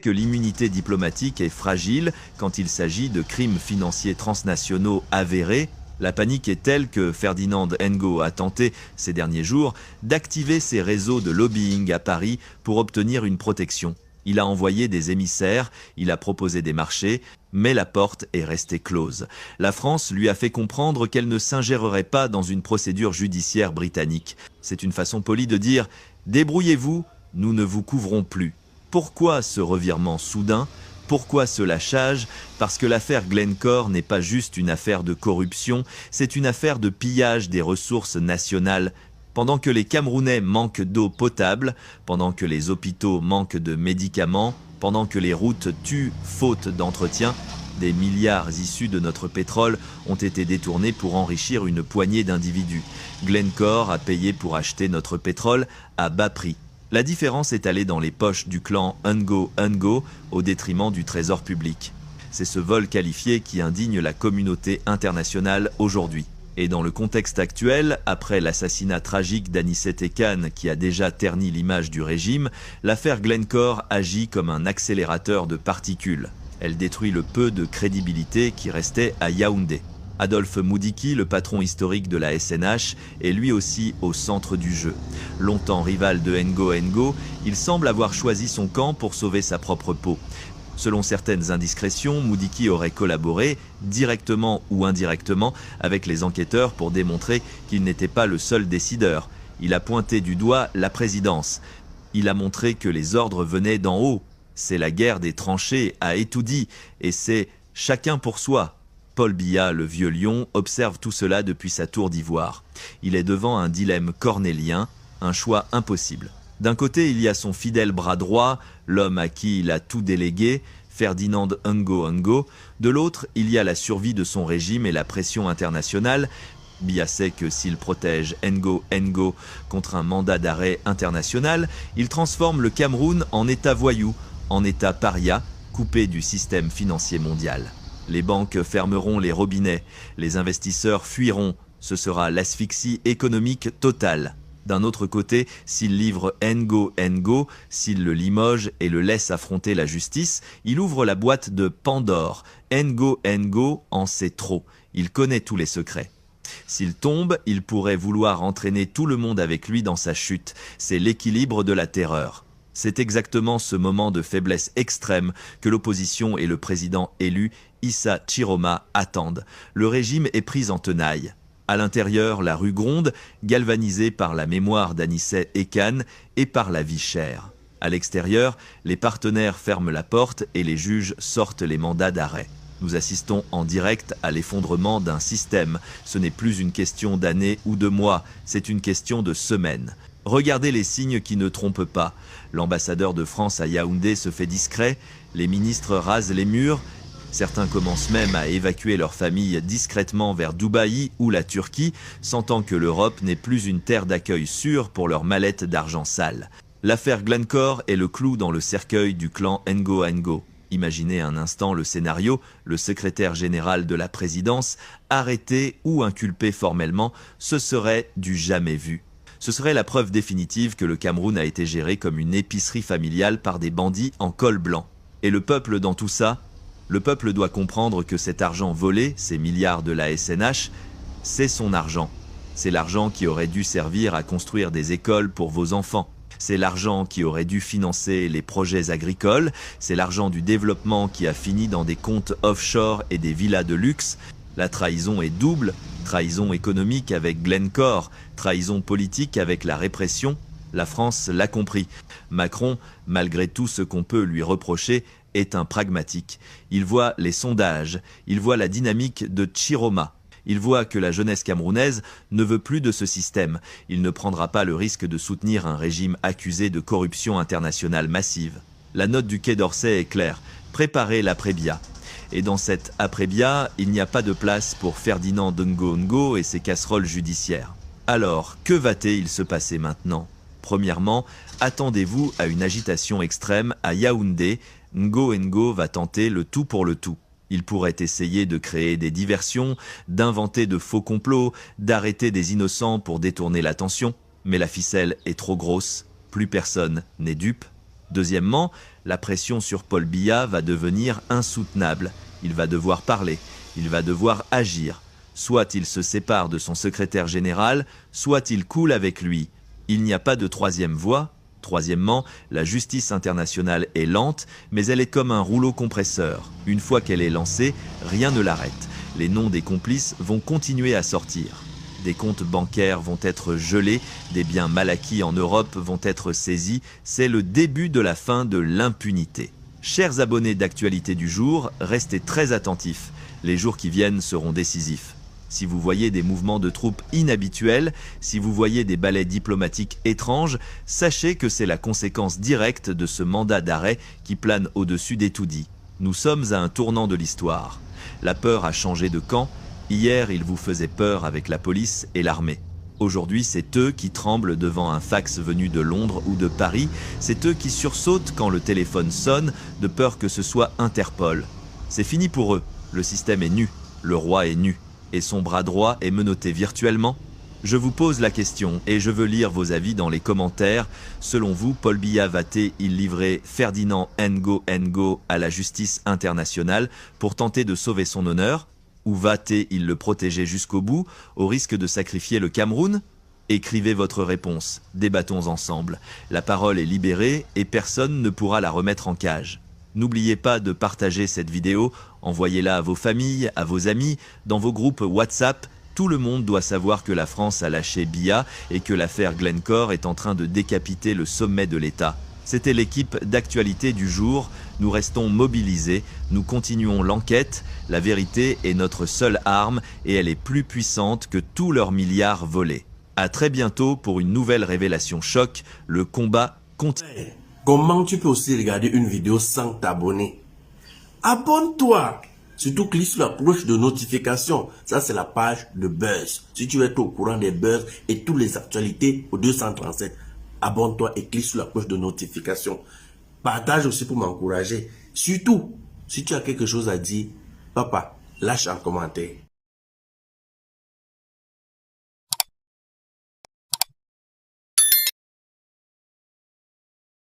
que l'immunité diplomatique est fragile quand il s'agit de crimes financiers transnationaux avérés. La panique est telle que Ferdinand Ngo a tenté, ces derniers jours, d'activer ses réseaux de lobbying à Paris pour obtenir une protection. Il a envoyé des émissaires, il a proposé des marchés, mais la porte est restée close. La France lui a fait comprendre qu'elle ne s'ingérerait pas dans une procédure judiciaire britannique. C'est une façon polie de dire « Débrouillez-vous, nous ne vous couvrons plus ». Pourquoi ce revirement soudain ? Pourquoi ce lâchage ? Parce que l'affaire Glencore n'est pas juste une affaire de corruption, c'est une affaire de pillage des ressources nationales. Pendant que les Camerounais manquent d'eau potable, pendant que les hôpitaux manquent de médicaments, pendant que les routes tuent faute d'entretien, des milliards issus de notre pétrole ont été détournés pour enrichir une poignée d'individus. Glencore a payé pour acheter notre pétrole à bas prix. La différence est allée dans les poches du clan Ngo au détriment du trésor public. C'est ce vol qualifié qui indigne la communauté internationale aujourd'hui. Et dans le contexte actuel, après l'assassinat tragique d'Anicet Ekane qui a déjà terni l'image du régime, l'affaire Glencore agit comme un accélérateur de particules. Elle détruit le peu de crédibilité qui restait à Yaoundé. Adolphe Moudiki, le patron historique de la SNH, est lui aussi au centre du jeu. Longtemps rival de Ngo, il semble avoir choisi son camp pour sauver sa propre peau. Selon certaines indiscrétions, Moudiki aurait collaboré, directement ou indirectement, avec les enquêteurs pour démontrer qu'il n'était pas le seul décideur. Il a pointé du doigt la présidence. Il a montré que les ordres venaient d'en haut. C'est la guerre des tranchées, a tout dit, et c'est chacun pour soi. Paul Biya, le vieux lion, observe tout cela depuis sa tour d'ivoire. Il est devant un dilemme cornélien, un choix impossible. D'un côté, il y a son fidèle bras droit, l'homme à qui il a tout délégué, Ferdinand Ngo. De l'autre, il y a la survie de son régime et la pression internationale. Biya sait que s'il protège Ngo contre un mandat d'arrêt international, il transforme le Cameroun en État voyou, en État paria, coupé du système financier mondial. Les banques fermeront les robinets, les investisseurs fuiront, ce sera l'asphyxie économique totale. D'un autre côté, s'il livre Ngo, s'il le limoge et le laisse affronter la justice, il ouvre la boîte de Pandore. Ngo en sait trop, il connaît tous les secrets. S'il tombe, il pourrait vouloir entraîner tout le monde avec lui dans sa chute. C'est l'équilibre de la terreur. C'est exactement ce moment de faiblesse extrême que l'opposition et le président élu, Issa Chiroma, attendent. Le régime est pris en tenaille. À l'intérieur, la rue gronde, galvanisée par la mémoire d'Anicet Ekane et par la vie chère. À l'extérieur, les partenaires ferment la porte et les juges sortent les mandats d'arrêt. Nous assistons en direct à l'effondrement d'un système. Ce n'est plus une question d'années ou de mois, c'est une question de semaines. Regardez les signes qui ne trompent pas. L'ambassadeur de France à Yaoundé se fait discret, les ministres rasent les murs, certains commencent même à évacuer leurs familles discrètement vers Dubaï ou la Turquie, sentant que l'Europe n'est plus une terre d'accueil sûre pour leurs mallettes d'argent sale. L'affaire Glencore est le clou dans le cercueil du clan Ngo. Imaginez un instant le scénario, le secrétaire général de la présidence, arrêté ou inculpé formellement, ce serait du jamais vu. Ce serait la preuve définitive que le Cameroun a été géré comme une épicerie familiale par des bandits en col blanc. Et le peuple dans tout ça ? Le peuple doit comprendre que cet argent volé, ces milliards de la SNH, c'est son argent. C'est l'argent qui aurait dû servir à construire des écoles pour vos enfants. C'est l'argent qui aurait dû financer les projets agricoles. C'est l'argent du développement qui a fini dans des comptes offshore et des villas de luxe. La trahison est double, trahison économique avec Glencore, trahison politique avec la répression. La France l'a compris. Macron, malgré tout ce qu'on peut lui reprocher, est un pragmatique. Il voit les sondages, il voit la dynamique de Chiroma. Il voit que la jeunesse camerounaise ne veut plus de ce système. Il ne prendra pas le risque de soutenir un régime accusé de corruption internationale massive. La note du Quai d'Orsay est claire, préparez l'après-Biya. Et dans cette après-Biya, il n'y a pas de place pour Ferdinand Ngo et ses casseroles judiciaires. Alors, que va-t-il se passer maintenant ? Premièrement, attendez-vous à une agitation extrême à Yaoundé. Ngo va tenter le tout pour le tout. Il pourrait essayer de créer des diversions, d'inventer de faux complots, d'arrêter des innocents pour détourner l'attention. Mais la ficelle est trop grosse, plus personne n'est dupe. Deuxièmement, la pression sur Paul Biya va devenir insoutenable. Il va devoir parler, il va devoir agir. Soit il se sépare de son secrétaire général, soit il coule avec lui. Il n'y a pas de troisième voie. Troisièmement, la justice internationale est lente, mais elle est comme un rouleau compresseur. Une fois qu'elle est lancée, rien ne l'arrête. Les noms des complices vont continuer à sortir. Des comptes bancaires vont être gelés, des biens mal acquis en Europe vont être saisis. C'est le début de la fin de l'impunité. Chers abonnés d'Actualité du jour, restez très attentifs. Les jours qui viennent seront décisifs. Si vous voyez des mouvements de troupes inhabituels, si vous voyez des balais diplomatiques étranges, sachez que c'est la conséquence directe de ce mandat d'arrêt qui plane au-dessus des tout-dits. Nous sommes à un tournant de l'histoire. La peur a changé de camp. Hier, ils vous faisaient peur avec la police et l'armée. Aujourd'hui, c'est eux qui tremblent devant un fax venu de Londres ou de Paris. C'est eux qui sursautent quand le téléphone sonne, de peur que ce soit Interpol. C'est fini pour eux. Le système est nu. Le roi est nu. Et son bras droit est menotté virtuellement? Je vous pose la question et je veux lire vos avis dans les commentaires. Selon vous, Paul Biya va-t-il livrer Ferdinand Ngo à la justice internationale pour tenter de sauver son honneur? Ou va-t-il le protéger jusqu'au bout, au risque de sacrifier le Cameroun? Écrivez votre réponse, débattons ensemble. La parole est libérée et personne ne pourra la remettre en cage. N'oubliez pas de partager cette vidéo, envoyez-la à vos familles, à vos amis, dans vos groupes WhatsApp. Tout le monde doit savoir que la France a lâché Biya et que l'affaire Glencore est en train de décapiter le sommet de l'État. C'était l'équipe d'Actualité du jour. Nous restons mobilisés, nous continuons l'enquête. La vérité est notre seule arme et elle est plus puissante que tous leurs milliards volés. À très bientôt pour une nouvelle révélation choc. Le combat continue. Comment tu peux aussi regarder une vidéo sans t'abonner? Abonne-toi! Surtout clique sur la cloche de notification. Ça, c'est la page de Buzz. Si tu veux être au courant des buzz et toutes les actualités au 237, abonne-toi et clique sur la cloche de notification. Partage aussi pour m'encourager. Surtout, si tu as quelque chose à dire, papa, lâche un commentaire.